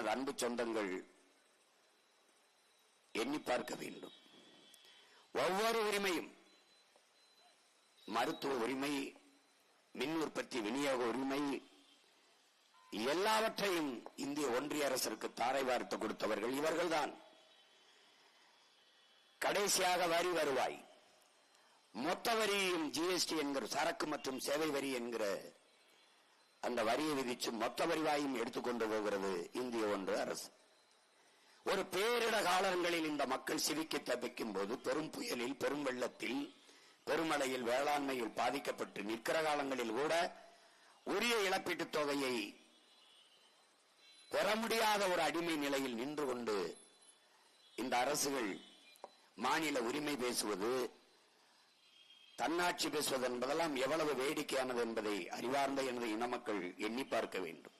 எனது அன்பு சொந்தங்கள் எண்ணி பார்க்க வேண்டும். ஒவ்வொரு உரிமையும், மருத்துவ உரிமை, மின் உற்பத்தி விநியோக உரிமை, எல்லாவற்றையும் இந்திய ஒன்றிய அரசிற்கு தாரை வார்த்து கொடுத்தவர்கள் இவர்கள்தான். கடைசியாக வரி வருவாய், மொத்த வரியும் ஜிஎஸ்டி என்கிற சரக்கு மற்றும் சேவை வரி என்கிற அந்த வரியை விதிச்சு மொத்த வருவாயும் எடுத்துக்கொண்டு போகிறது இந்திய ஒன்றிய அரசு. ஒரு பேரிட காலங்களில் இந்த மக்கள் சிவிக்க தப்பிக்கும் போது, பெரும் புயலில், பெரும் வெள்ளத்தில், பெருமழையில், வேளாண்மையில் பாதிக்கப்பட்டு நிற்கிற காலங்களில் கூட உரிய இழப்பீட்டுத் தொகையை பெற முடியாத ஒரு அடிமை நிலையில் நின்று கொண்டு இந்த அரசுகள் மாநில உரிமை பேசுவது, தன்னாட்சி பேசுவது என்பதெல்லாம் எவ்வளவு வேடிக்கையானது என்பதை அறிவார்ந்த எனது இன மக்கள் எண்ணி பார்க்க வேண்டும்.